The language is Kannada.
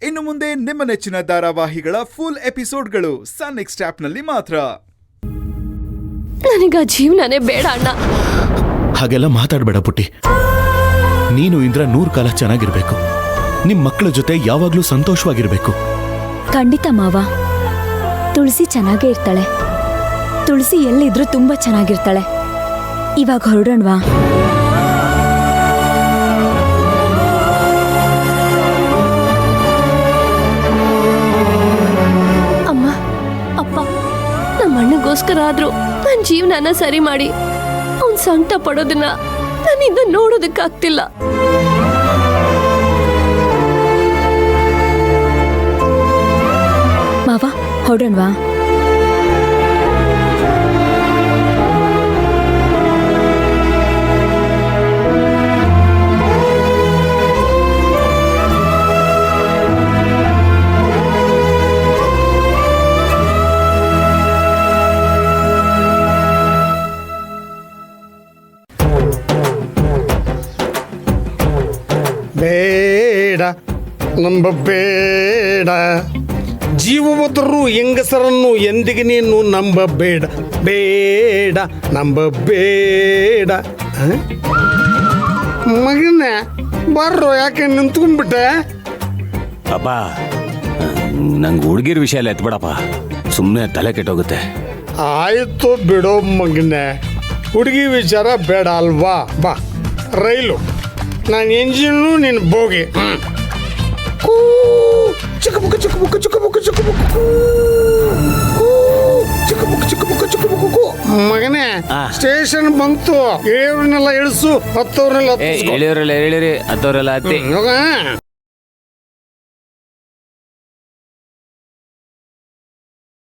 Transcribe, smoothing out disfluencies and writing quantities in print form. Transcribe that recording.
ಇನ್ನು ಮುಂದೆ ನಿಮ್ಮ ನೆಚ್ಚಿನ ಧಾರಾವಾಹಿಗಳ ಫುಲ್ ಎಪಿಸೋಡ್ಗಳು ಸನ್ ನೆಕ್ಸ್ಟ್ ಆಪ್ನಲ್ಲಿ ಮಾತ್ರ. ನನಗ ಜೀವನನೇ ಬೇಡ ಅಣ್ಣ. ಹಾಗೆಲ್ಲ ಮಾತಾಡ್ಬೇಡ ಪುಟ್ಟಿ. ನೀನು ಇಂದ್ರ 100 ಕಾಲ ಚೆನ್ನಾಗಿರ್ಬೇಕು. ನಿಮ್ ಮಕ್ಕಳ ಜೊತೆ ಯಾವಾಗ್ಲೂ ಸಂತೋಷವಾಗಿರ್ಬೇಕು. ಖಂಡಿತ ಮಾವ. ತುಳಸಿ ಚೆನ್ನಾಗೇ ಇರ್ತಾಳೆ. ತುಳಸಿ ಎಲ್ಲಿದ್ರೂ ತುಂಬಾ ಚೆನ್ನಾಗಿರ್ತಾಳೆ. ಇವಾಗ ಹೊರಡೋಣವಾ? ಅಮ್ಮ, ಅಪ್ಪ, ನಮ್ಮ ಅಣ್ಣಗೋಸ್ಕರ ಆದ್ರೂ ನನ್ನ ಜೀವನನ ಸರಿ ಮಾಡಿ ಅವನ್ ಸಂಕಟ ಪಡೋದನ್ನ ನನ್ನಿಂದ ನೋಡೋದಕ್ಕಾಗ್ತಿಲ್ಲ. ಮಾವ, ಹೊರಡೋಣವಾ? ಬೇಡ ನಂಬಬೇಡ, ಜೀವವದರು ಹೆಂಗಸರನ್ನು ಎಂದಿಗೆ ನೀನು ನಂಬಬೇಡ. ಬೇಡ ನಂಬಬೇಡ. ಮಗನ ಬರ್ರೋ, ಯಾಕೆ ನಿಂತ್ಕೊಂಡ್ಬಿಟ್ಟೆ? ಅಪ್ಪ, ನಂಗೆ ಹುಡುಗಿರ ವಿಷಯ ಎಲ್ಲ ಎತ್ಬೇಡಪ್ಪ, ಸುಮ್ಮನೆ ತಲೆ ಕೆಟ್ಟೋಗುತ್ತೆ. ಆಯಿತು ಬಿಡೋ ಮಗನೆ, ಹುಡುಗಿ ವಿಚಾರ ಬೇಡ ಅಲ್ವಾ? ಬಾ, ರೈಲು ನಾನು ಎಂಜಿನ್ನು ನೀನು ಬೋಗಿ. ಚಿಕ್ಕಬುಕ್ ಚಿಕ್ಕಬುಕ್ ಚಿಕ್ಕಬುಕ್ ಚಿಕ್ಕಬುಕ್ ಚಿಕ್ಕಬುಕ್ ಚಿಕ್ಕಬುಕ್ ಚಿಕ್ಕಬುಕ್. ಮಗನೇ, ಸ್ಟೇಷನ್ ಬಂತು. ಇಳಿಯೋರ್ನೆಲ್ಲ ಇಳಿಸು, ಹತ್ತವ್ರನ್ನೆಲ್ಲ ಇಳಿಯೋರೆಲ್ಲ ಇಳಿರಿ, ಹತ್ತವರೆಲ್ಲ ಹತ್ತಿ.